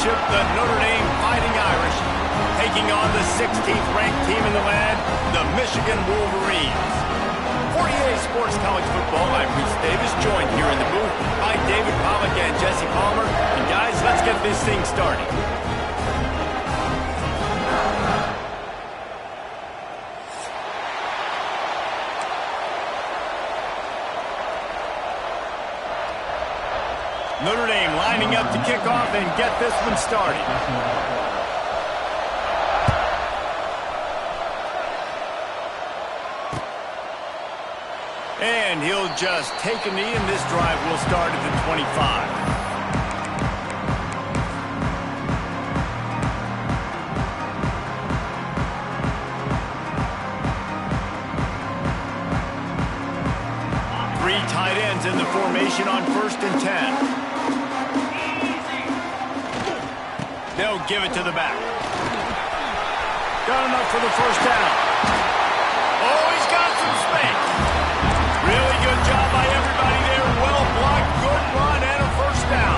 Championship, the Notre Dame Fighting Irish, taking on the 16th ranked team in the land, the Michigan Wolverines. For EA Sports College Football, I'm Reese Davis, joined here in the booth by David Pollack and Jesse Palmer. And guys, let's get this thing started. Notre Dame lining up to kick off and get this one started. And he'll just take a knee, and this drive will start at the 25. Three tight ends in the formation on 1st and 10. They'll give it to the back. Got enough for the first down. Oh, he's got some space. Really good job by everybody there. Well blocked, good run, and a first down.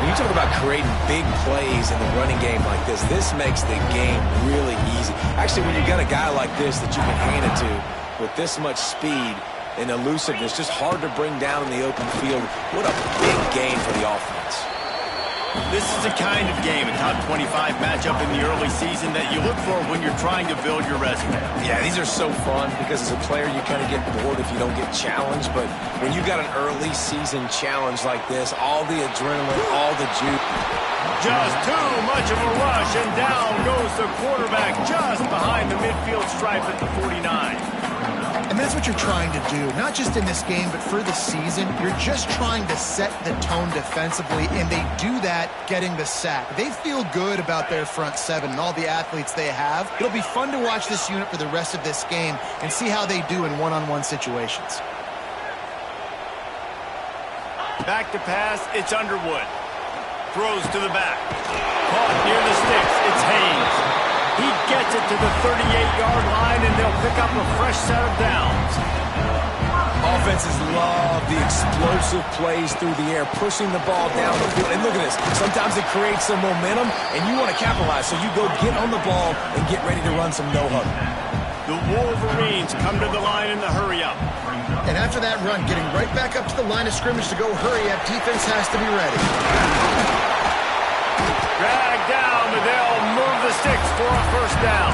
When you talk about creating big plays in the running game like this makes the game really easy. Actually, when you got a guy like this that you can hand it to with this much speed and elusiveness, just hard to bring down in the open field. What a big game for the offense. This is the kind of game, a top 25 matchup in the early season, that you look for when you're trying to build your resume. Yeah, these are so fun because as a player you kind of get bored if you don't get challenged. But when you got an early season challenge like this, all the adrenaline, all the juice. Just too much of a rush, and down goes the quarterback just behind the midfield stripe at the 49. And that's what you're trying to do, not just in this game, but for the season. You're just trying to set the tone defensively, and they do that getting the sack. They feel good about their front seven and all the athletes they have. It'll be fun to watch this unit for the rest of this game and see how they do in one-on-one situations. Back to pass, it's Underwood. Throws to the back. Caught near the sticks, it's Haynes. He gets it to the 38-yard line, and they'll pick up a fresh set of downs. Offenses love the explosive plays through the air, pushing the ball down the field. And look at this. Sometimes it creates some momentum, and you want to capitalize. So you go get on the ball and get ready to run some no-huddle. The Wolverines come to the line in the hurry-up. And after that run, getting right back up to the line of scrimmage to go hurry-up, defense has to be ready. Dragged down, but they'll move the sticks for a first down.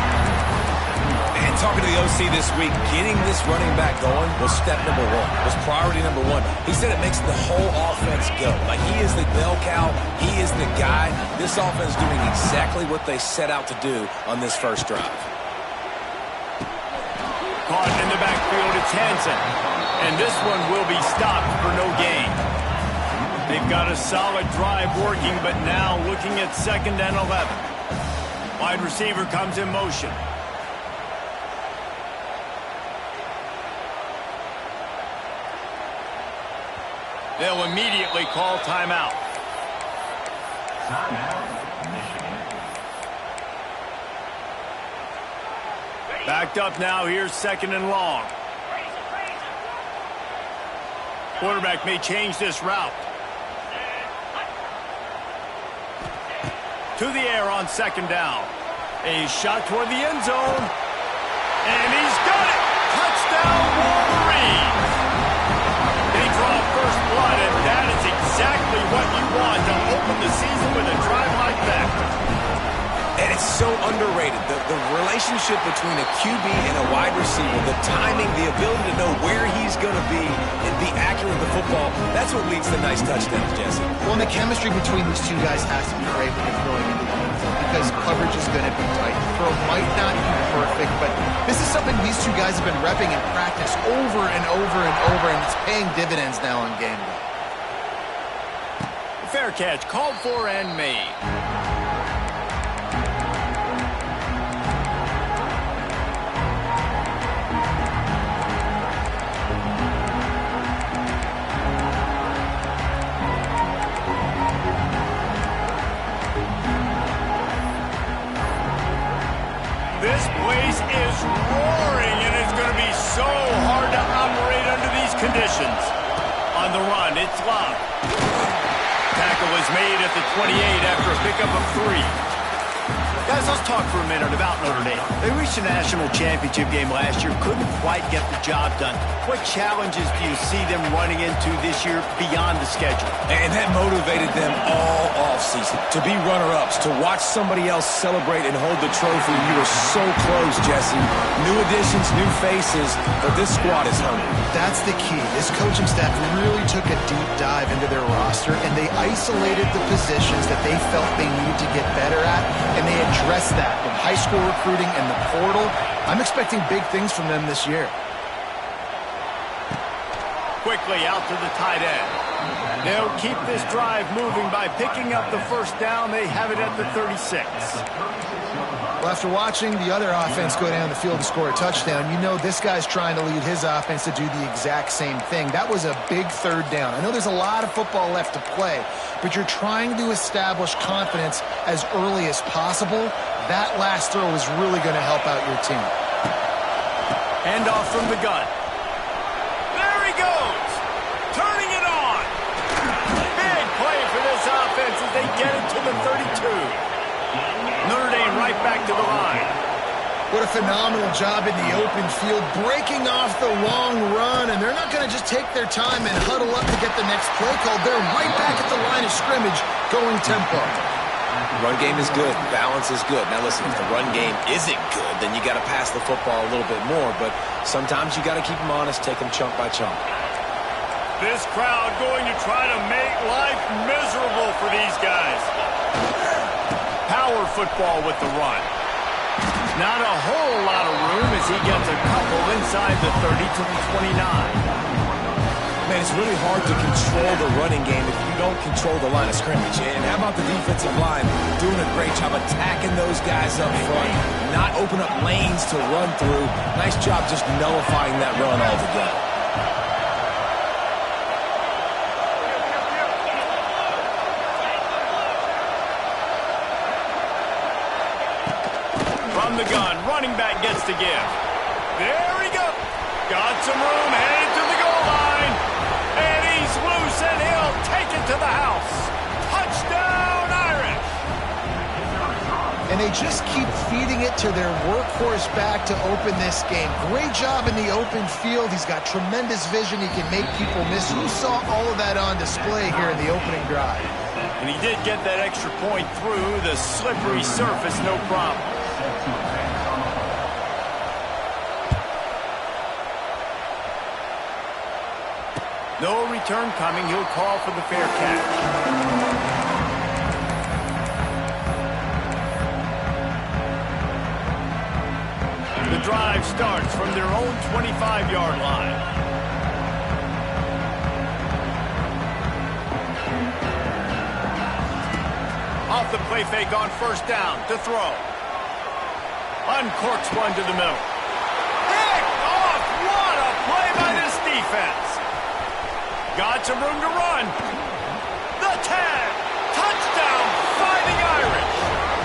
And talking to the OC this week, getting this running back going was step number one, was priority number one. He said it makes the whole offense go. Like, he is the bell cow, he is the guy. This offense is doing exactly what they set out to do on this first drive. Caught in the backfield, it's Hansen. And this one will be stopped for no gain. They've got a solid drive working, but now looking at 2nd and 11. Wide receiver comes in motion. They'll immediately call timeout. Backed up now, here's 2nd and long. Quarterback may change this route. To the air on 2nd down. A shot toward the end zone. And he's got it! Touchdown, Wolverines! They draw first blood, and that is exactly what you want to open the season with a drive like that. And it's so underrated. The relationship between a QB and a wide receiver, the timing, the ability to know where he's going to be and be accurate with the football, that's what leads to nice touchdowns, Jesse. Well, and the chemistry between these two guys has to be great when you're throwing into the field because coverage is going to be tight. The throw might not be perfect, but this is something these two guys have been repping in practice over and over and over, and it's paying dividends now on game day. Fair catch, called for and made. This place is roaring, and it's going to be so hard to operate under these conditions. On the run, it's Love. Tackle was made at the 28 after a pickup of 3. Guys, let's talk for a minute about Notre Dame. They reached the national championship game last year, couldn't quite get the job done. What challenges do you see them running into this year beyond the schedule? And that motivated them all offseason to be runner-ups, to watch somebody else celebrate and hold the trophy. You were so close, Jesse. New additions, new faces, but this squad is hungry. That's the key. This coaching staff really took a deep dive into their roster, and they isolated the positions that they felt they needed to get better at, and they addressed that in high school recruiting and the portal. I'm expecting big things from them this year. Quickly out to the tight end. They'll keep this drive moving by picking up the first down. They have it at the 36. Well, after watching the other offense go down the field and score a touchdown, you know this guy's trying to lead his offense to do the exact same thing. That was a big third down. I know there's a lot of football left to play, but you're trying to establish confidence as early as possible. That last throw is really going to help out your team. Hand off from the gun. There he goes. Turning it on. Big play for this offense as they get it to the 32. Notre Dame right back to the line. What a phenomenal job in the open field, breaking off the long run, and they're not going to just take their time and huddle up to get the next play called. They're right back at the line of scrimmage, going tempo. Run game is good. Balance is good. Now listen, if the run game isn't good, then you got to pass the football a little bit more, but sometimes you got to keep them honest, take them chunk by chunk. This crowd going to try to make life miserable for these guys. Power football with the run. Not a whole lot of room as he gets a couple inside the 30 to the 29. Man, it's really hard to control the running game if you don't control the line of scrimmage. And how about the defensive line doing a great job attacking those guys up front, not open up lanes to run through. Nice job just nullifying that run altogether. From the gun, running back gets to give. There he goes. Got some room, headed to the goal line. And he's loose, and he'll take it to the house. Touchdown, Irish. And they just keep feeding it to their workhorse back to open this game. Great job in the open field. He's got tremendous vision. He can make people miss. You saw all of that on display here in the opening drive. And he did get that extra point through the slippery surface, no problem. No return coming. He'll call for the fair catch. The drive starts from their own 25-yard line. Off the play fake on first down to throw. Uncorks one to the middle. Pick off! What a play by this defense. Got some room to run. The tag. Touchdown, Fighting Irish.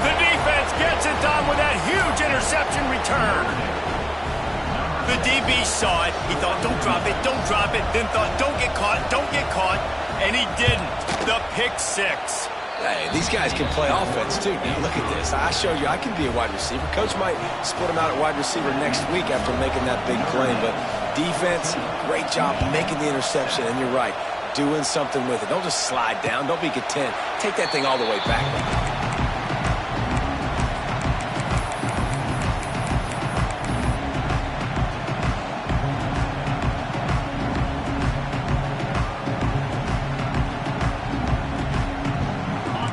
The defense gets it done with that huge interception return. The DB saw it. He thought, don't drop it, don't drop it. Then thought, don't get caught, don't get caught. And he didn't. The pick six. Hey, these guys can play offense, too. Now, look at this. I showed you I can be a wide receiver. Coach might split him out at wide receiver next week after making that big play. But defense, great job making the interception. And you're right, doing something with it. Don't just slide down. Don't be content. Take that thing all the way back.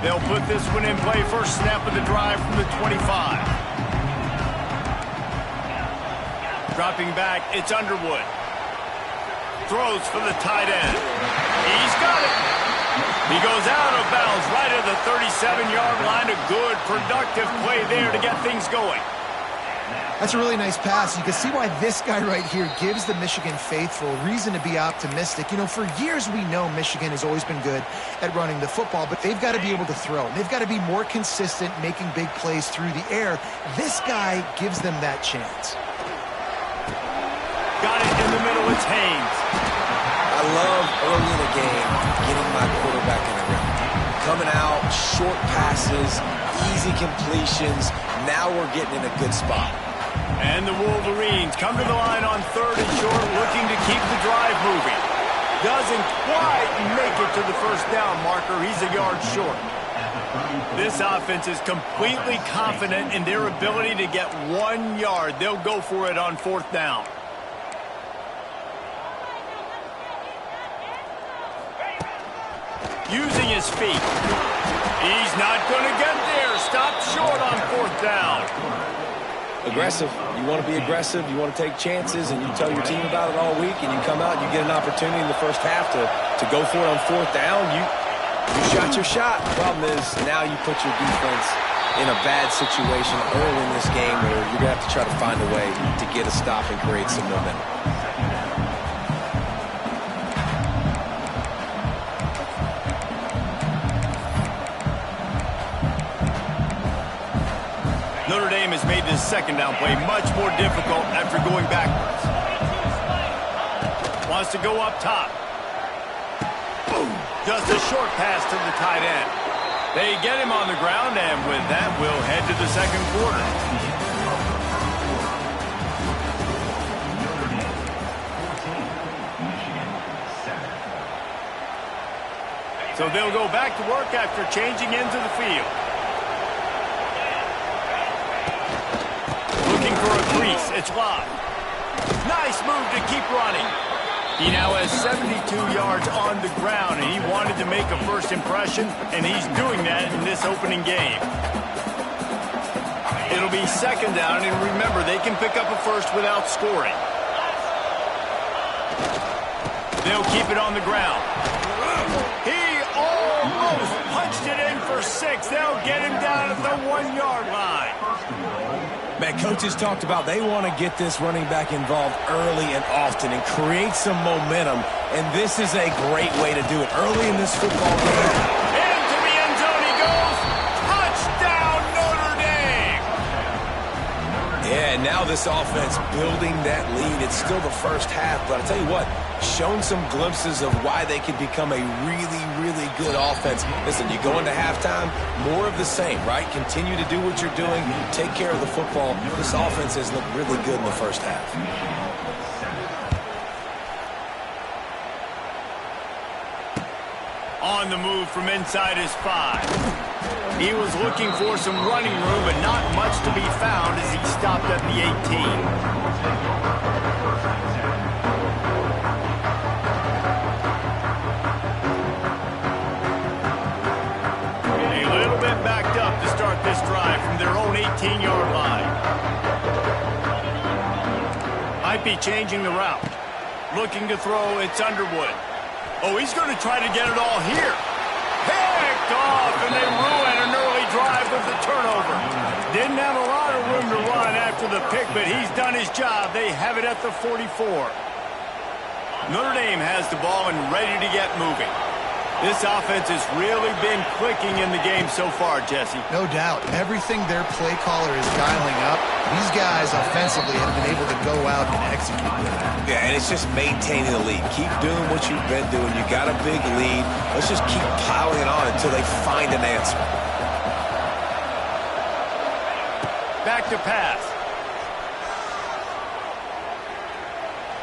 They'll put this one in play. First snap of the drive from the 25. Dropping back, it's Underwood. Throws for the tight end. He's got it. He goes out of bounds right at the 37-yard line. A good, productive play there to get things going. That's a really nice pass. You can see why this guy right here gives the Michigan faithful reason to be optimistic. You know, for years we know Michigan has always been good at running the football, but they've got to be able to throw. They've got to be more consistent making big plays through the air. This guy gives them that chance. Got it in the middle. It's Haynes. I love early in the game getting my quarterback in the ring. Coming out, short passes, easy completions. Now we're getting in a good spot. And the Wolverines come to the line on 3rd and short, looking to keep the drive moving. Doesn't quite make it to the first down marker. He's a yard short. This offense is completely confident in their ability to get 1 yard. They'll go for it on 4th down. Using his feet. He's not going to get there. Stopped short on 4th down. Aggressive. You want to be aggressive. You want to take chances, and you tell your team about it all week, and you come out and you get an opportunity in the first half to go for it on 4th down. You shot your shot. The problem is now you put your defense in a bad situation early in this game where you're going to have to try to find a way to get a stop and create some momentum. Notre Dame has made this 2nd down play much more difficult after going backwards. Wants to go up top. Boom. Just a short pass to the tight end. They get him on the ground, and with that, we'll head to the 2nd quarter. So they'll go back to work after changing into the field. Looking for a crease. It's live. Nice move to keep running. He now has 72 yards on the ground, and he wanted to make a first impression, and he's doing that in this opening game. It'll be 2nd down, and remember, they can pick up a first without scoring. They'll keep it on the ground. He almost punched it in for 6. They'll get him down at the 1-yard line. Man, coaches talked about they want to get this running back involved early and often and create some momentum, and this is a great way to do it early in this football game. Into the end zone he goes. Touchdown, Notre Dame! Yeah, and now this offense building that lead. It's still the first half, but I'll tell you what, shown some glimpses of why they can become a really, really good offense. Listen, you go into halftime, more of the same, right? Continue to do what you're doing, take care of the football. This offense has looked really good in the first half. On the move from inside his 5. He was looking for some running room, but not much to be found as he stopped at the 18. Backed up to start this drive from their own 18-yard line. Might be changing the route. Looking to throw, it's Underwood. Oh, he's going to try to get it all here. Picked off, and they ruin an early drive with the turnover. Didn't have a lot of room to run after the pick, but he's done his job. They have it at the 44. Notre Dame has the ball and ready to get moving. This offense has really been clicking in the game so far, Jesse. No doubt. Everything their play caller is dialing up, these guys offensively have been able to go out and execute with it. Yeah, and it's just maintaining the lead. Keep doing what you've been doing. You got a big lead. Let's just keep piling it on until they find an answer. Back to pass.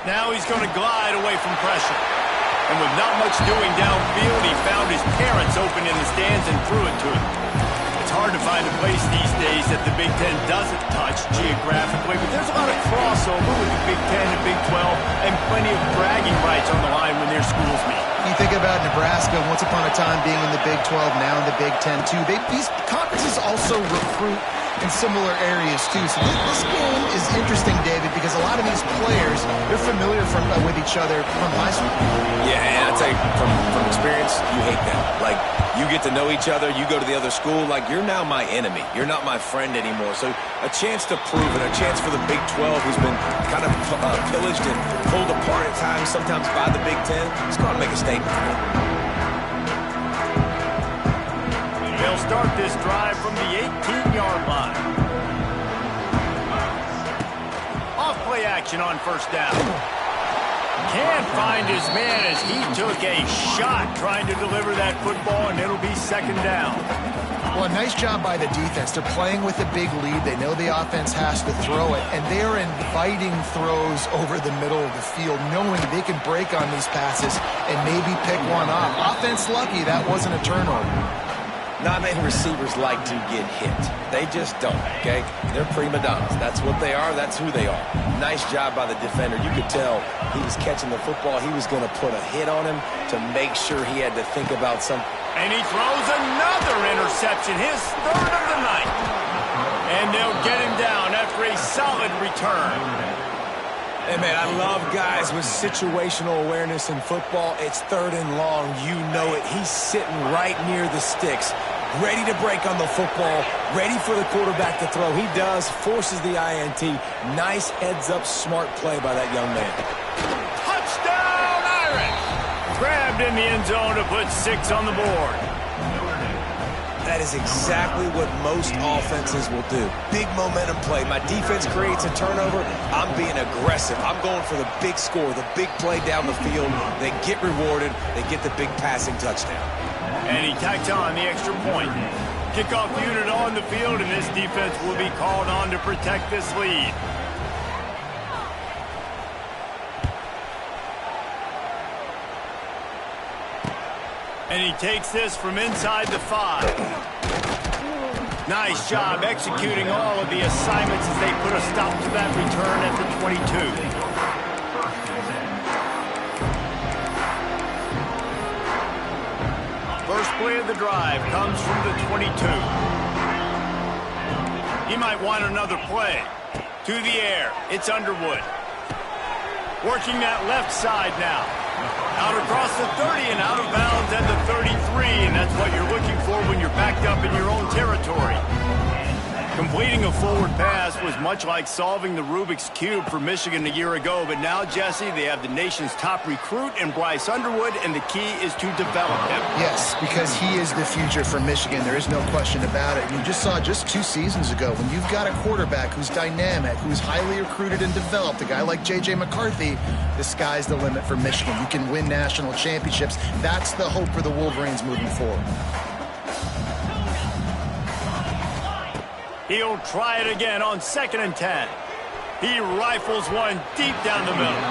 Now he's going to glide away from pressure. And with not much doing downfield, he found his parents open in the stands and threw it to him. It's hard to find a place these days that the Big Ten doesn't touch geographically, but there's a lot of crossover with the Big Ten and Big 12 and plenty of bragging rights on the line when their schools meet. You think about Nebraska, once upon a time being in the Big 12, now in the Big 10 too. These conferences also recruit in similar areas too. So this game is interesting, David, because a lot of these players, they're familiar with each other from high school. Yeah, and I tell you, from experience, you hate that. Like, you get to know each other, you go to the other school, like, you're now my enemy. You're not my friend anymore. So a chance to prove it, a chance for the Big 12, who's been kind of pillaged and pulled apart at times, sometimes by the Big 10. Let's go out and make a statement. They'll start this drive from the 18-yard line. Off play action on first down. Can't find his man as he took a shot trying to deliver that football, and it'll be second down. Well, nice job by the defense. They're playing with a big lead. They know the offense has to throw it, and they're inviting throws over the middle of the field, knowing they can break on these passes and maybe pick one off. Offense lucky that wasn't a turnover. Not many receivers like to get hit. They just don't, okay? They're prima donnas. That's what they are. That's who they are. Nice job by the defender. You could tell he was catching the football. He was going to put a hit on him to make sure he had to think about something. And he throws another interception, his third of the night. And they'll get him down after a solid return. Hey, man, I love guys with situational awareness in football. It's third and long. You know it. He's sitting right near the sticks, ready to break on the football, ready for the quarterback to throw. He does, forces the INT. Nice heads-up, smart play by that young man. Touchdown, Irish! Grabbed in the end zone to put 6 on the board. That is exactly what most offenses will do. Big momentum play. My defense creates a turnover. I'm being aggressive. I'm going for the big score, the big play down the field. They get rewarded. They get the big passing touchdown. And he tacks on the extra point. Kickoff unit on the field, and this defense will be called on to protect this lead. And he takes this from inside the 5. Nice job executing all of the assignments as they put a stop to that return at the 22. First play of the drive comes from the 22. He might want another play. To the air, it's Underwood. Working that left side now. Out across the 30 and out of bounds at the 33, and that's what you're looking for when you're backed up in your own territory. Completing a forward pass was much like solving the Rubik's Cube for Michigan a year ago, but now, Jesse, they have the nation's top recruit in Bryce Underwood, and the key is to develop him. Yes, because he is the future for Michigan. There is no question about it. You just saw just 2 seasons ago when you've got a quarterback who's dynamic, who's highly recruited and developed, a guy like J.J. McCarthy, the sky's the limit for Michigan. You can win national championships. That's the hope for the Wolverines moving forward. He'll try it again on 2nd and 10. He rifles one deep down the middle.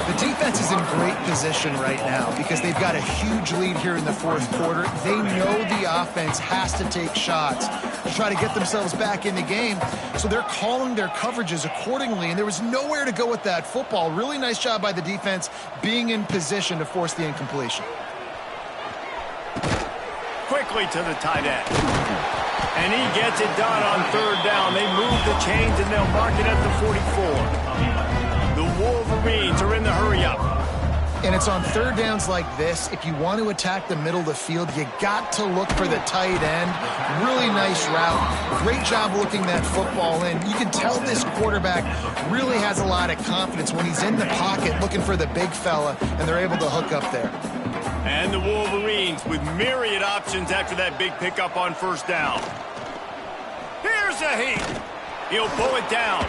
The defense is in great position right now because they've got a huge lead here in the 4th quarter. They know the offense has to take shots to try to get themselves back in the game. So they're calling their coverages accordingly, and there was nowhere to go with that football. Really nice job by the defense being in position to force the incompletion. Quickly to the tight end. And he gets it done on 3rd down. They move the chains, and they'll mark it at the 44. The Wolverines are in the hurry-up. And it's on 3rd downs like this. If you want to attack the middle of the field, you got to look for the tight end. Really nice route. Great job looking that football in. You can tell this quarterback really has a lot of confidence when he's in the pocket looking for the big fella, and they're able to hook up there. And the Wolverines with myriad options after that big pickup on 1st down. Here's a heat. He'll pull it down.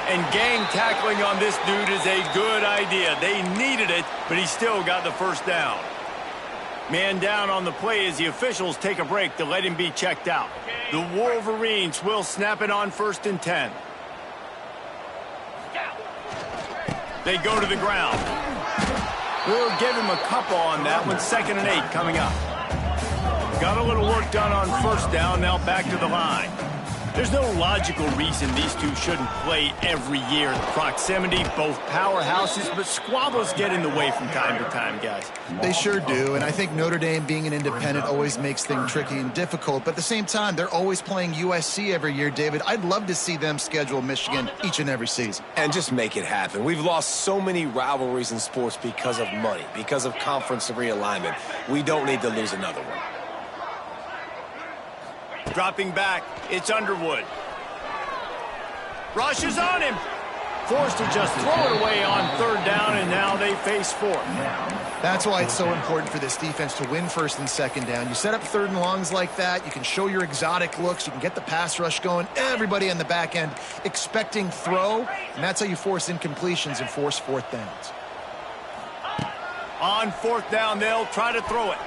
And gang tackling on this dude is a good idea. They needed it, but he still got the 1st down. Man down on the play as the officials take a break to let him be checked out. The Wolverines will snap it on 1st and 10. They go to the ground. We'll give him a couple on that one. 2nd and 8 coming up. Got a little work done on 1st down. Now back to the line. There's no logical reason these two shouldn't play every year. Proximity, both powerhouses, but squabbles get in the way from time to time, guys. They sure do, and I think Notre Dame being an independent always makes things tricky and difficult, but at the same time, they're always playing USC every year, David. I'd love to see them schedule Michigan each and every season. And just make it happen. We've lost so many rivalries in sports because of money, because of conference realignment. We don't need to lose another one. Dropping back, it's Underwood. Rush is on him. Forced to just throw it away on 3rd down, and now they face 4th. That's why it's so important for this defense to win 1st and 2nd down. You set up 3rd and longs like that, you can show your exotic looks, you can get the pass rush going, everybody on the back end expecting throw, and that's how you force incompletions and force 4th downs. On fourth down, they'll try to throw it.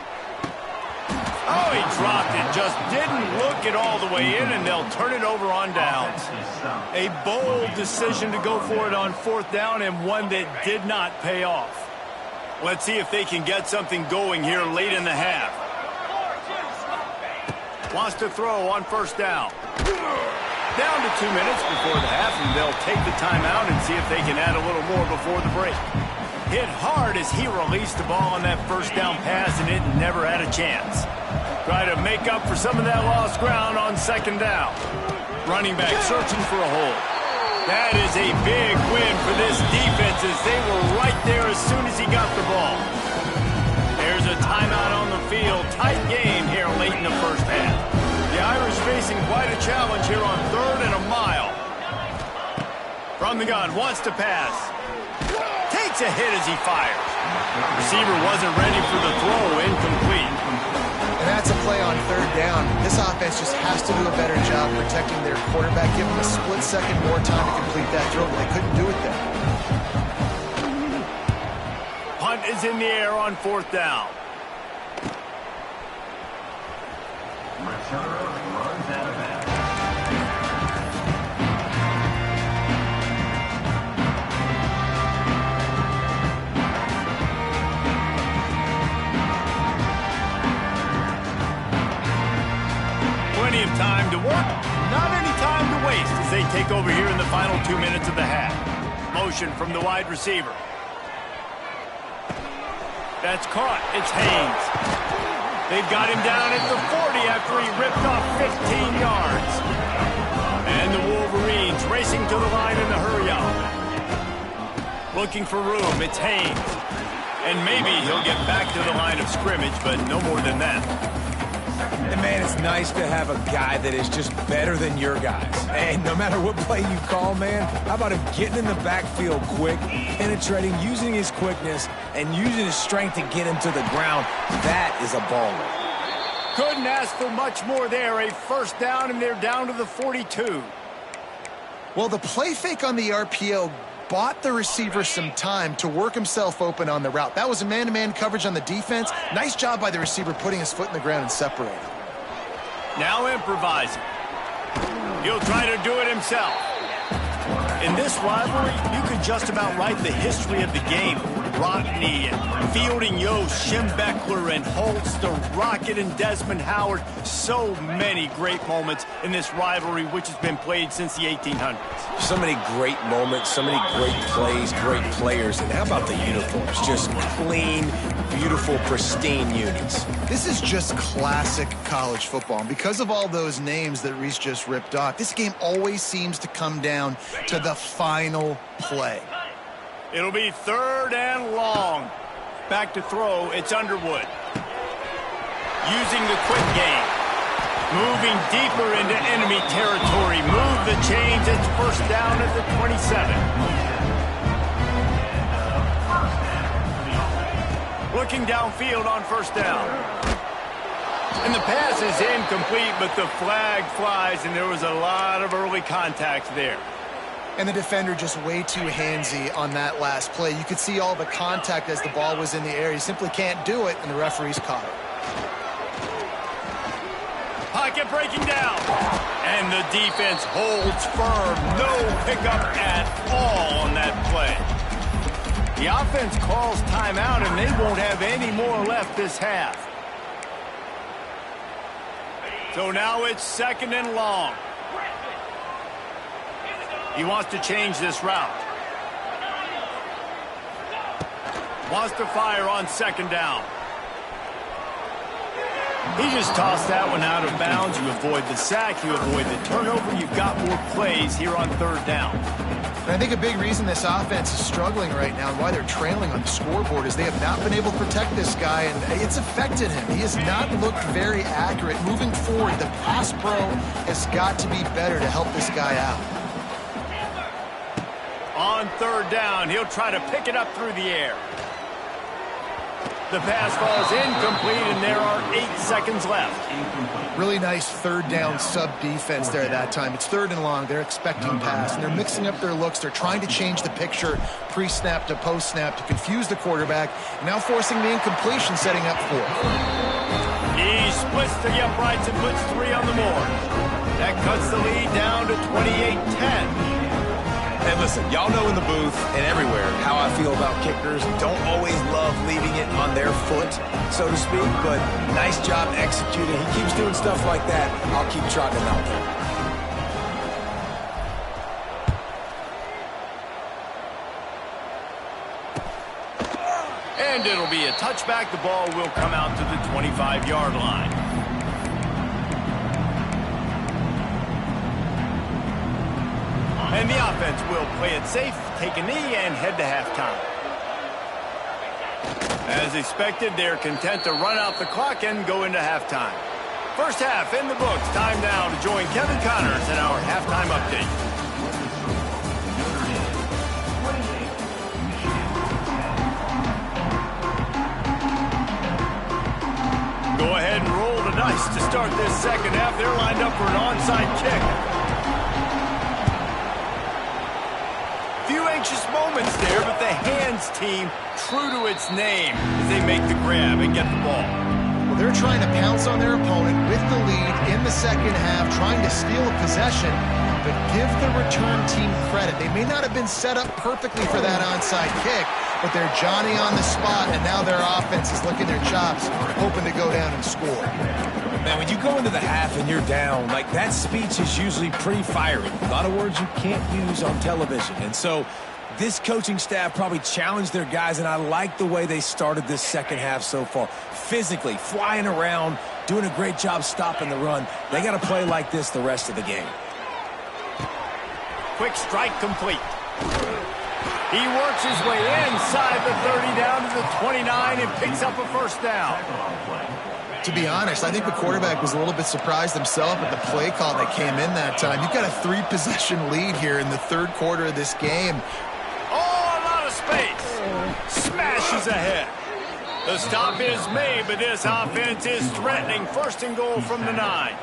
Oh, he dropped it. Just didn't look it all the way in, and they'll turn it over on downs. A bold decision to go for it on fourth down, and one that did not pay off. Let's see if they can get something going here late in the half. Wants to throw on first down. Down to 2 minutes before the half, and they'll take the timeout and see if they can add a little more before the break. Hit hard as he released the ball on that first down pass, and it never had a chance. Try to make up for some of that lost ground on second down. Running back searching for a hole. That is a big win for this defense as they were right there as soon as he got the ball. There's a timeout on the field. Tight game here late in the first half. The Irish facing quite a challenge here on 3rd and a mile. From the gun, wants to pass. Takes a hit as he fires. Receiver wasn't ready for the throw, incomplete. And that's a play on 3rd down. This offense just has to do a better job protecting their quarterback. Give them a split second more time to complete that throw, but they couldn't do it there. Punt is in the air on 4th down. Plenty of time to work, not any time to waste as they take over here in the final 2 minutes of the half. Motion from the wide receiver. That's caught. It's Haynes. They've got him down at the 40 after he ripped off 15 yards. And the Wolverines racing to the line in the hurry-up. Looking for room. It's Haynes. And maybe he'll get back to the line of scrimmage, but no more than that. And, man, it's nice to have a guy that is just better than your guys. And no matter what play you call, man, how about him getting in the backfield quick, penetrating, using his quickness, and using his strength to get him to the ground? That is a baller. Couldn't ask for much more there. A first down, and they're down to the 42. Well, the play fake on the RPO bought the receiver some time to work himself open on the route. That was a man-to-man coverage on the defense. Nice job by the receiver putting his foot in the ground and separating. Now improvising. He'll try to do it himself. In this rivalry, you could just about write the history of the game. Rodney and Fielding Yost, Schembechler and Holtz, the Rocket and Desmond Howard. So many great moments in this rivalry, which has been played since the 1800s. So many great moments, so many great plays, great players. And how about the uniforms? Just clean, beautiful, pristine units. This is just classic college football. And because of all those names that Reese just ripped off, this game always seems to come down to the final play. It'll be 3rd and long. Back to throw, it's Underwood. Using the quick game. Moving deeper into enemy territory. Move the chains, it's first down at the 27. Looking downfield on first down. And the pass is incomplete, but the flag flies, and there was a lot of early contact there. And the defender just way too handsy on that last play. You could see all the contact as the ball was in the air. He simply can't do it, and the referees caught it. Pocket breaking down. And the defense holds firm. No pickup at all on that play. The offense calls timeout, and they won't have any more left this half. So now it's 2nd and long. He wants to change this route. Wants to fire on 2nd down. He just tossed that one out of bounds. You avoid the sack, you avoid the turnover. You've got more plays here on 3rd down. And I think a big reason this offense is struggling right now and why they're trailing on the scoreboard is they have not been able to protect this guy, and it's affected him. He has not looked very accurate. Moving forward, the pass pro has got to be better to help this guy out. On 3rd down, he'll try to pick it up through the air. The pass falls incomplete, and there are 8 seconds left. Really nice third down sub defense there that time. It's 3rd and long. They're expecting pass, and they're mixing up their looks. They're trying to change the picture pre-snap to post-snap to confuse the quarterback, and now forcing the incompletion, setting up 4th. He splits the uprights and puts 3 on the board. That cuts the lead down to 28-10. And listen, y'all know in the booth and everywhere how I feel about kickers. Don't always love leaving it on their foot, so to speak, but nice job executing. He keeps doing stuff like that. I'll keep trotting him out there. And it'll be a touchback. The ball will come out to the 25-yard line. And the offense will play it safe, take a knee, and head to halftime. As expected, they're content to run out the clock and go into halftime. First half in the books. Time now to join Kevin Connors in our halftime update. Go ahead and roll the dice to start this second half. They're lined up for an onside kick. Few anxious moments there, but the hands team true to its name as they make the grab and get the ball. Well, they're trying to pounce on their opponent with the lead in the second half, trying to steal a possession, but give the return team credit. They may not have been set up perfectly for that onside kick, but they're Johnny on the spot, and now their offense is licking their chops, hoping to go down and score. Man, when you go into the half and you're down, like that speech is usually pretty fiery. A lot of words you can't use on television. And so this coaching staff probably challenged their guys, and I like the way they started this second half so far. Physically, flying around, doing a great job stopping the run. They got to play like this the rest of the game. Quick strike complete. He works his way inside the 30 down to the 29 and picks up a first down. To be honest, I think the quarterback was a little bit surprised himself at the play call that came in that time. You've got a 3-possession lead here in the 3rd quarter of this game. Oh, a lot of space. Smashes ahead. The stop is made, but this offense is threatening. 1st and goal from the 9.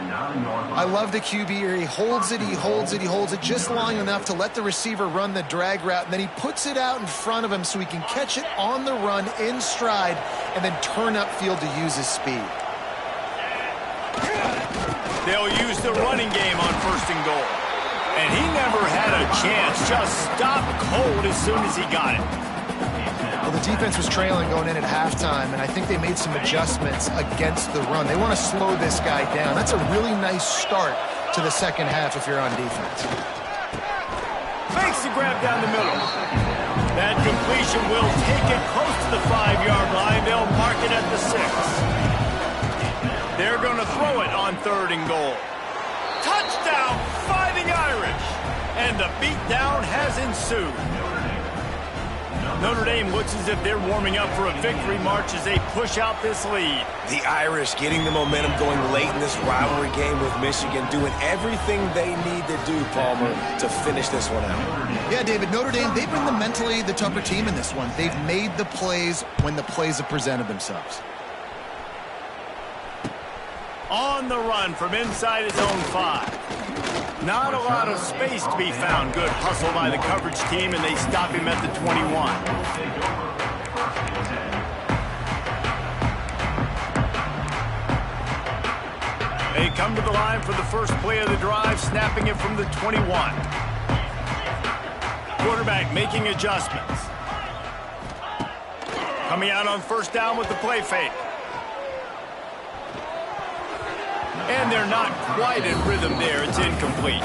I love the QB here. He holds it, he holds it, he holds it just long enough to let the receiver run the drag route, and then he puts it out in front of him so he can catch it on the run in stride and then turn upfield to use his speed. They'll use the running game on 1st and goal. And he never had a chance. Just stopped cold as soon as he got it. Well, the defense was trailing going in at halftime, and I think they made some adjustments against the run. They want to slow this guy down. That's a really nice start to the second half if you're on defense. Makes the grab down the middle. That completion will take it close to the 5-yard line. They'll mark it at the 6. They're going to throw it on 3rd and goal. Touchdown, Fighting Irish! And the beatdown has ensued. Notre Dame looks as if they're warming up for a victory march as they push out this lead. The Irish getting the momentum going late in this rivalry game with Michigan, doing everything they need to do, Palmer, to finish this one out. Yeah, David, Notre Dame, they've been mentally the tougher team in this one. They've made the plays when the plays have presented themselves. On the run from inside his own 5. Not a lot of space to be found. Good hustle by the coverage team, and they stop him at the 21. They come to the line for the first play of the drive, snapping it from the 21. Quarterback making adjustments. Coming out on 1st down with the play fake. And they're not quite in rhythm there. It's incomplete.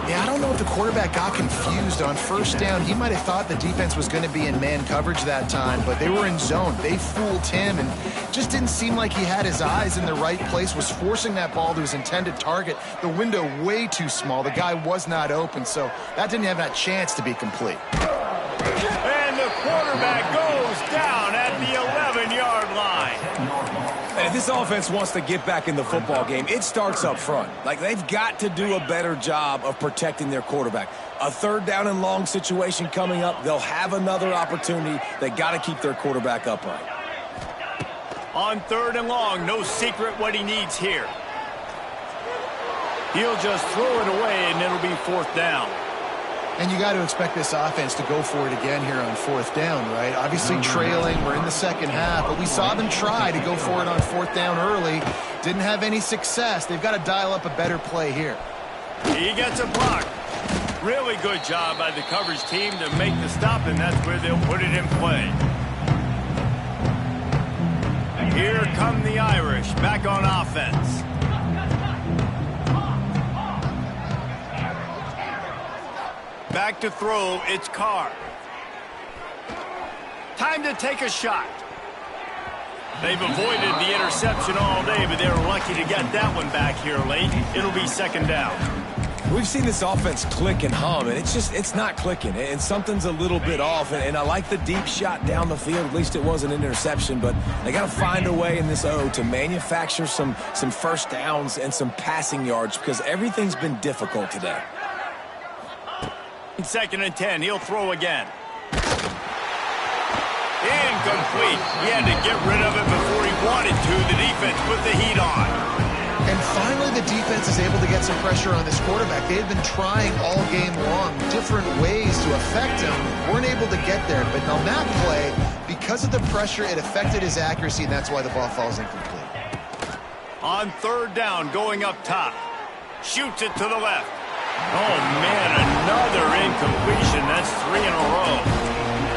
Yeah, I don't know if the quarterback got confused on 1st down. He might have thought the defense was going to be in man coverage that time, but they were in zone. They fooled him and just didn't seem like he had his eyes in the right place, was forcing that ball to his intended target. The window way too small. The guy was not open, so that didn't have that chance to be complete. And the quarterback goes down at the 11-yard line. And if this offense wants to get back in the football game, it starts up front. Like, they've got to do a better job of protecting their quarterback. A 3rd down and long situation coming up. They'll have another opportunity. They got to keep their quarterback upright. On 3rd and long, no secret what he needs here. He'll just throw it away, and it'll be 4th down. And you got to expect this offense to go for it again here on 4th down, right? Obviously trailing, we're in the second half, but we saw them try to go for it on 4th down early. Didn't have any success. They've got to dial up a better play here. He gets a block. Really good job by the coverage team to make the stop, and that's where they'll put it in play. Here come the Irish, back on offense. Back to throw, it's Carr. Time to take a shot. They've avoided the interception all day, but they were lucky to get that one back here late. It'll be 2nd down. We've seen this offense click and hum, and it's not clicking, and something's a little bit off. And I like the deep shot down the field. At least it was an interception, but they got to find a way in this O to manufacture some first downs and some passing yards because everything's been difficult today. 2nd and 10, he'll throw again. Incomplete. He had to get rid of it before he wanted to. The defense put the heat on. And finally the defense is able to get some pressure on this quarterback. They had been trying all game long different ways to affect him. Weren't able to get there. But on that play, because of the pressure, it affected his accuracy, and that's why the ball falls incomplete. On 3rd down, going up top. Shoots it to the left. Oh, man, another incompletion. That's 3 in a row.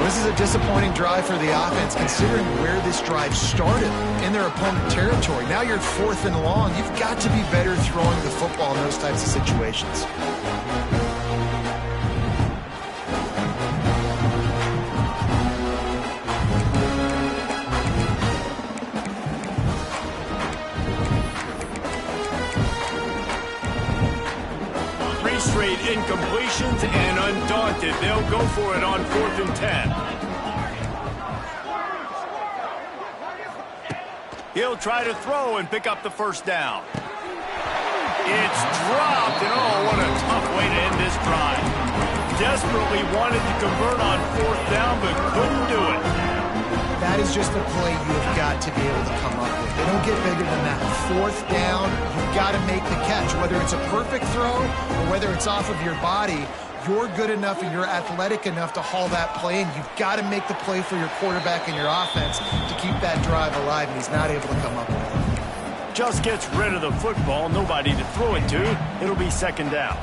This is a disappointing drive for the offense, considering where this drive started in their opponent territory. Now you're 4th and long. You've got to be better throwing the football in those types of situations. Straight incompletions, and undaunted, they'll go for it on 4th and 10. He'll try to throw and pick up the 1st down. It's dropped, and oh, what a tough way to end this drive. Desperately wanted to convert on 4th down, but couldn't do it. That is just a play you have got to be able to come up with. They don't get bigger than that. 4th down, you've got to make the catch. Whether it's a perfect throw or whether it's off of your body, you're good enough and you're athletic enough to haul that play, and you've got to make the play for your quarterback and your offense to keep that drive alive, and he's not able to come up with it. Just gets rid of the football, nobody to throw it to. It'll be 2nd down.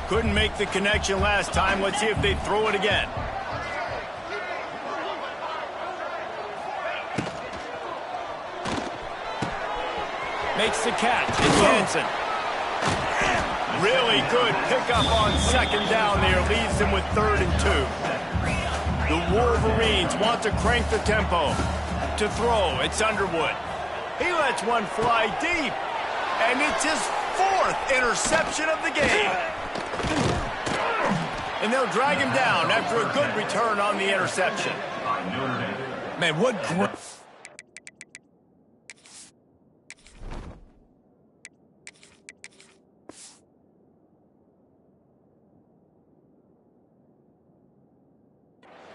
Couldn't make the connection last time. Let's see if they throw it again. Makes the catch. It's Hansen. Really good pickup on 2nd down there. Leaves them with 3rd and 2. The Wolverines want to crank the tempo. To throw, it's Underwood. He lets one fly deep. And it's his 4th interception of the game. And they'll drag him down after a good return on the interception. Man, what great...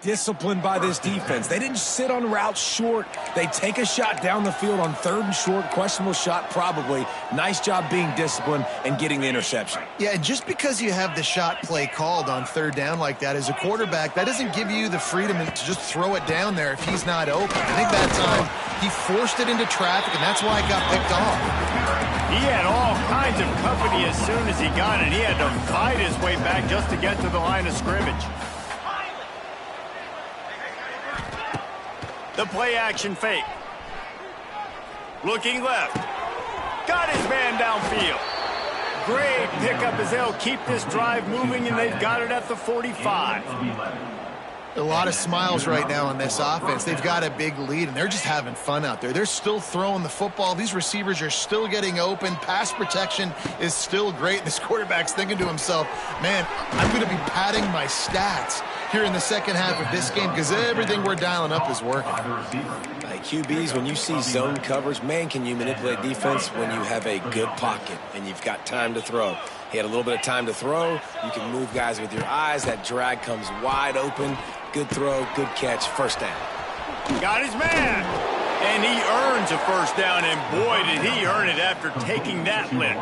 disciplined by this defense. They didn't sit on routes short. They take a shot down the field on 3rd and short. Questionable shot, probably. Nice job being disciplined and getting the interception. Yeah, and just because you have the shot play called on 3rd down like that as a quarterback, that doesn't give you the freedom to just throw it down there if he's not open. I think that time he forced it into traffic, and that's why it got picked off. He had all kinds of company as soon as he got it. He had to fight his way back just to get to the line of scrimmage. The play action fake. Looking left. Got his man downfield. Great pickup as they'll keep this drive moving, and they've got it at the 45. A lot of smiles right now on this offense. They've got a big lead, and they're just having fun out there. They're still throwing the football. These receivers are still getting open. Pass protection is still great. This quarterback's thinking to himself, man, I'm going to be padding my stats here in the second half of this game because everything we're dialing up is working. QBs, when you see zone coverage, man, can you manipulate defense when you have a good pocket and you've got time to throw. He had a little bit of time to throw. You can move guys with your eyes. That drag comes wide open. Good throw, good catch, 1st down. Got his man. And he earns a first down, and boy, did he earn it after taking that lift.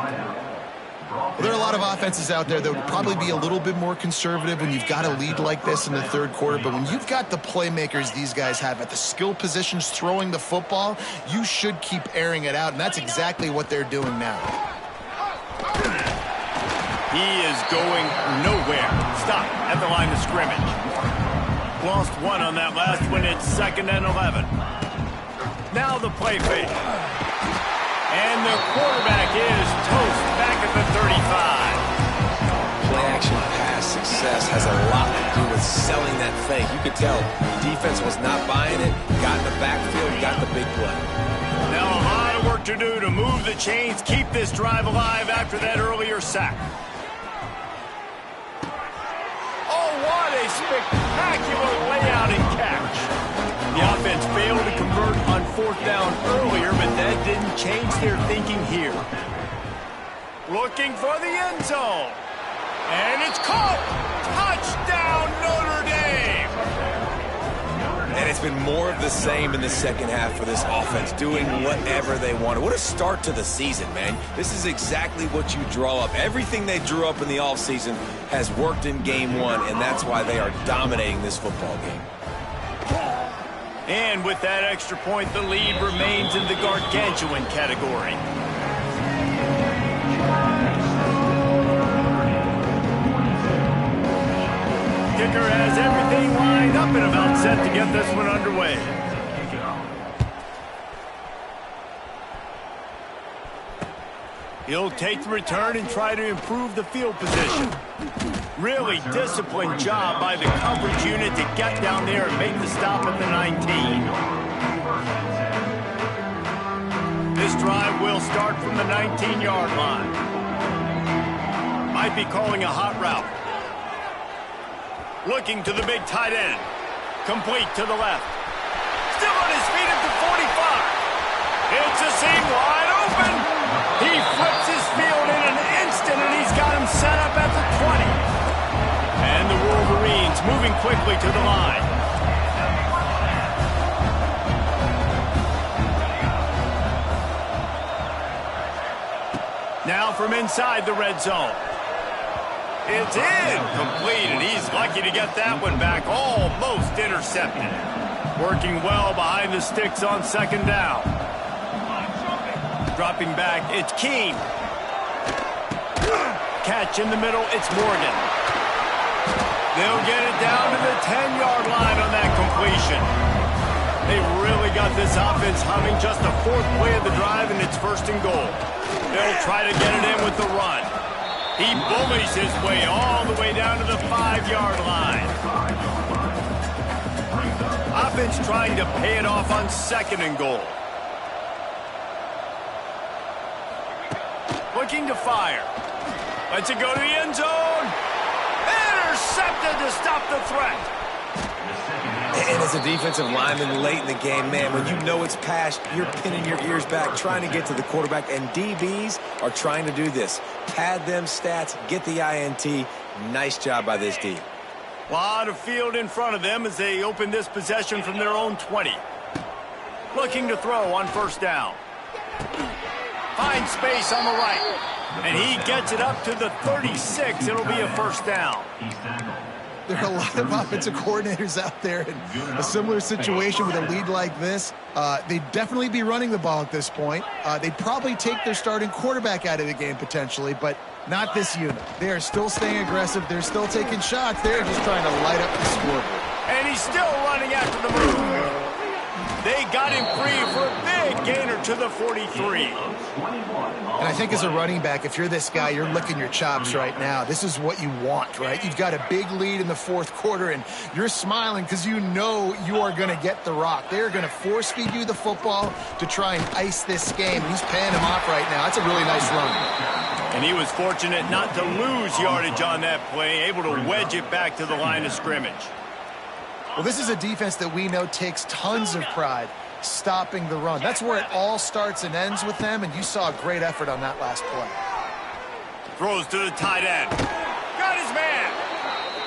Well, there are a lot of offenses out there that would probably be a little bit more conservative when you've got a lead like this in the third quarter. But when you've got the playmakers these guys have at the skill positions throwing the football, you should keep airing it out, and that's exactly what they're doing now. He is going nowhere. Stop at the line of scrimmage. Lost one on that last one. It's 2nd and 11. Now the play fake. And the quarterback is toast back at the 35. Play-action pass success has a lot to do with selling that fake. You could tell defense was not buying it, got in the backfield, got the big play. Now a lot of work to do to move the chains, keep this drive alive after that earlier sack. Oh, what a spectacular layout and catch. The offense failed to convert on 4th down earlier, but that didn't change their thinking here. Looking for the end zone. And it's caught. Touchdown, Notre Dame. And it's been more of the same in the second half for this offense, doing whatever they wanted. What a start to the season, man. This is exactly what you draw up. Everything they drew up in the offseason has worked in game one, and that's why they are dominating this football game. And with that extra point, the lead remains in the gargantuan category. Kicker has everything lined up and about set to get this one underway. He'll take the return and try to improve the field position. Really disciplined job by the coverage unit to get down there and make the stop at the 19. This drive will start from the 19-yard line. Might be calling a hot route. Looking to the big tight end. Complete to the left. Still on his feet at the 45. It's a seam wide open. He flips his field in an instant, and he's got him set up at the 20. And the Wolverines moving quickly to the line. Now from inside the red zone. It's incomplete, and he's lucky to get that one back. Almost intercepted. Working well behind the sticks on 2nd down. Dropping back, it's Keene. Catch in the middle, it's Morgan. They'll get it down to the 10-yard line on that completion. They really got this offense humming. Just the 4th play of the drive, and it's 1st and goal. They'll try to get it in with the run. He bullies his way all the way down to the 5-yard line. Offense trying to pay it off on 2nd and goal. Looking to fire. Lets it go to the end zone. Intercepted to stop the threat. And as a defensive lineman late in the game, man, when you know it's past, you're pinning your ears back, trying to get to the quarterback, and DBs are trying to do this. Pad them stats, get the INT. Nice job by this D. A lot of field in front of them as they open this possession from their own 20. Looking to throw on 1st down. Finds space on the right. And he gets it up to the 36. It'll be a 1st down. There are a lot of offensive coordinators out there in a similar situation with a lead like this. They'd definitely be running the ball at this point. They'd probably take their starting quarterback out of the game potentially, but not this unit. They are still staying aggressive. They're still taking shots. They're just trying to light up the scoreboard. And he's still running after the move. They got him free for a big gainer to the 43. And I think as a running back, if you're this guy, you're licking your chops right now. This is what you want, right? You've got a big lead in the 4th quarter, and you're smiling because you know you are going to get the rock. They're going to force feed you the football to try and ice this game. He's paying him off right now. That's a really nice run. And he was fortunate not to lose yardage on that play, able to wedge it back to the line of scrimmage. Well, this is a defense that we know takes tons of pride stopping the run. That's where it all starts and ends with them, and you saw a great effort on that last play. Throws to the tight end. Got his man.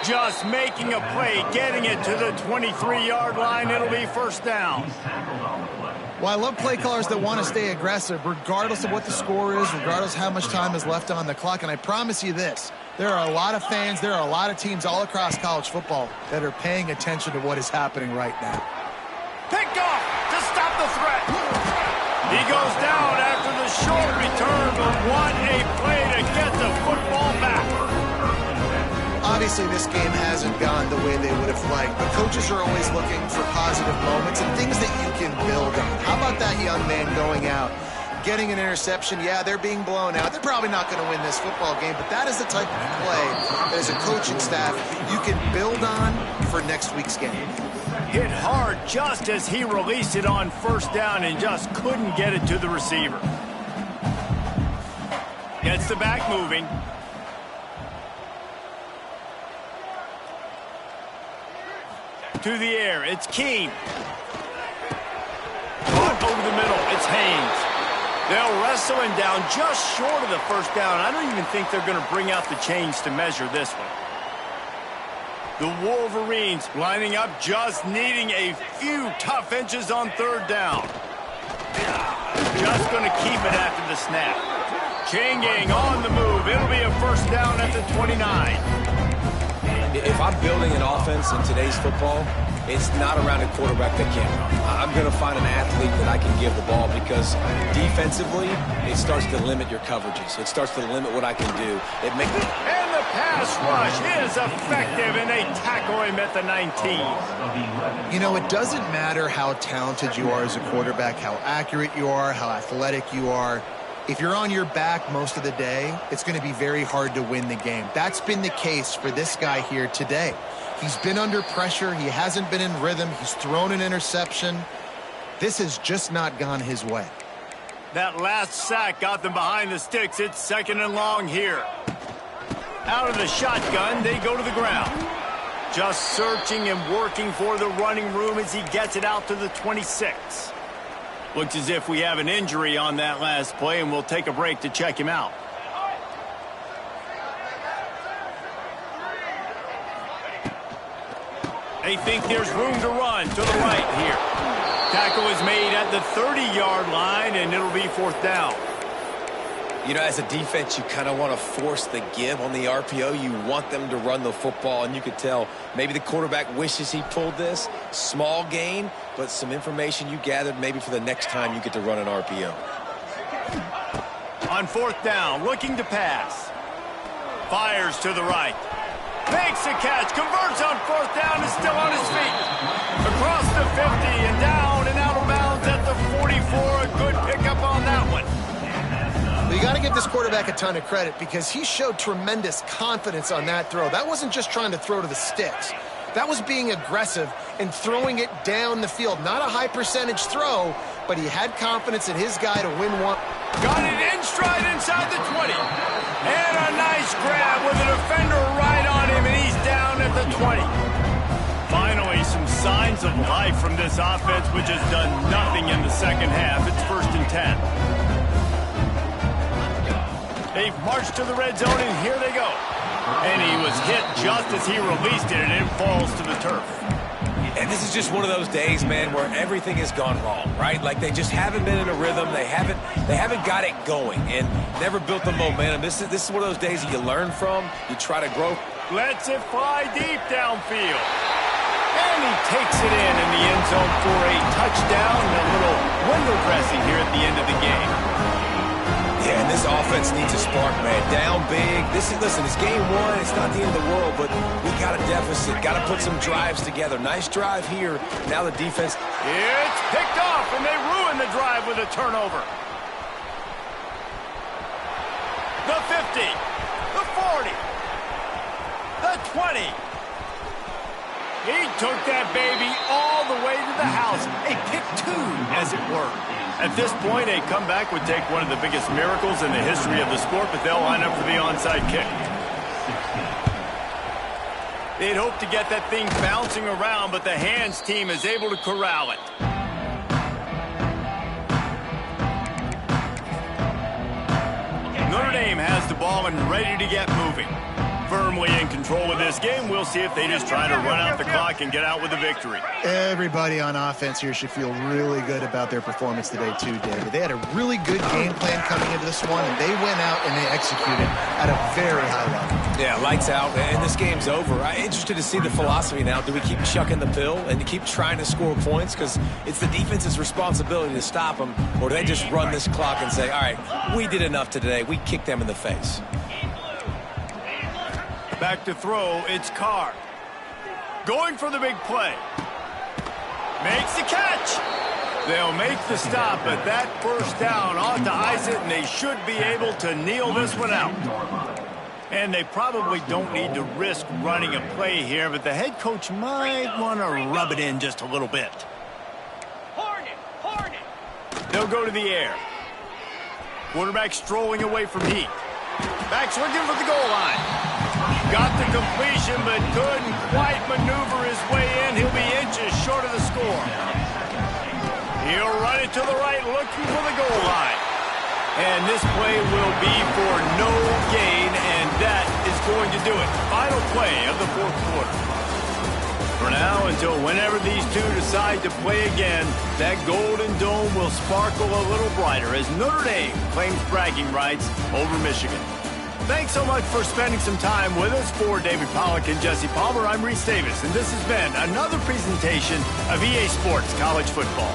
Just making a play, getting it to the 23-yard line. It'll be 1st down. Well, I love play callers that want to stay aggressive regardless of what the score is, regardless of how much time is left on the clock. And I promise you this, there are a lot of fans, there are a lot of teams all across college football that are paying attention to what is happening right now. Picked off to stop the threat. He goes down after the short return, but what a play to get the football back. Obviously, this game hasn't gone the way they would have liked, but coaches are always looking for positive moments and things that you can build on. How about that young man going out, getting an interception? Yeah, they're being blown out. They're probably not going to win this football game, but that is the type of play that as a coaching staff you can build on for next week's game. Hit hard just as he released it on first down and just couldn't get it to the receiver. Gets the back moving. To the air, it's Keene. Caught over the middle, it's Haynes. They'll wrestle him down just short of the first down. I don't even think they're going to bring out the chains to measure this one. The Wolverines lining up, just needing a few tough inches on third down. Just going to keep it after the snap. Chain gang on the move. It'll be a first down at the 29. If I'm building an offense in today's football, it's not around a quarterback that can't run. I'm going to find an athlete that I can give the ball because defensively, it starts to limit your coverages. It starts to limit what I can do. And the pass rush is effective, and they tackle him at the 19. You know, it doesn't matter how talented you are as a quarterback, how accurate you are, how athletic you are. If you're on your back most of the day, it's going to be very hard to win the game. That's been the case for this guy here today. He's been under pressure. He hasn't been in rhythm. He's thrown an interception. This has just not gone his way. That last sack got them behind the sticks. It's second and long here. Out of the shotgun, they go to the ground. Just searching and working for the running room as he gets it out to the 26. Looks as if we have an injury on that last play, and we'll take a break to check him out. They think there's room to run to the right here. Tackle is made at the 30-yard line, and it'll be fourth down. You know, as a defense, you kind of want to force the give on the RPO. You want them to run the football, and you could tell maybe the quarterback wishes he pulled this. Small gain, but some information you gathered maybe for the next time you get to run an RPO. On fourth down, looking to pass. Fires to the right. Makes a catch, converts on fourth down, is still on his feet. Across the 50 and down and out of bounds at the 44. A good pickup on that one. You got to give this quarterback a ton of credit because he showed tremendous confidence on that throw. That wasn't just trying to throw to the sticks. That was being aggressive and throwing it down the field. Not a high percentage throw, but he had confidence in his guy to win one. Got it in stride inside the 20. And a nice grab with a defender right on him, and he's down at the 20. Finally, some signs of life from this offense, which has done nothing in the second half. It's first and 10. They've marched to the red zone, and here they go. And he was hit just as he released it, and it falls to the turf. And this is just one of those days, man, where everything has gone wrong, right? Like they just haven't been in a rhythm. They haven't got it going and never built the momentum. This is one of those days that you learn from. You try to grow. Lets it fly deep downfield. And he takes it in the end zone for a touchdown and a little window dressing here at the end of the game. Yeah, and this offense needs a spark, man. Down big. Listen, it's game one. It's not the end of the world, but we got a deficit. Got to put some drives together. Nice drive here. Now the defense. It's picked off, and they ruin the drive with a turnover. The 50, the 40, the 20. He took that baby all the way to the house. A pick two, as it were. At this point, a comeback would take one of the biggest miracles in the history of the sport, but they'll line up for the onside kick. They'd hope to get that thing bouncing around, but the hands team is able to corral it. Notre Dame has the ball and ready to get moving. firmly in control of this game. We'll see if they just try to run out the clock and get out with a victory. Everybody on offense here should feel really good about their performance today too, David. They had a really good game plan coming into this one, and they went out and they executed at a very high level. Yeah, lights out, and this game's over. I'm interested to see the philosophy now. Do we keep chucking the pill and keep trying to score points? Because it's the defense's responsibility to stop them, or do they just run this clock and say, all right, we did enough today. We kicked them in the face. Back to throw, it's Carr. Going for the big play. Makes the catch. They'll make the stop, but that first down ought to ice it, and they should be able to kneel this one out. And they probably don't need to risk running a play here, but the head coach might want to rub it in just a little bit. They'll go to the air. Quarterback strolling away from heat. Back's looking for the goal line. Got the completion, but couldn't quite maneuver his way in. He'll be inches short of the score. He'll run it to the right, looking for the goal line. And this play will be for no gain, and that is going to do it. Final play of the fourth quarter. For now, until whenever these two decide to play again, that Golden Dome will sparkle a little brighter as Notre Dame claims bragging rights over Michigan. Thanks so much for spending some time with us. For David Pollack and Jesse Palmer, I'm Reese Davis, and this has been another presentation of EA Sports College Football.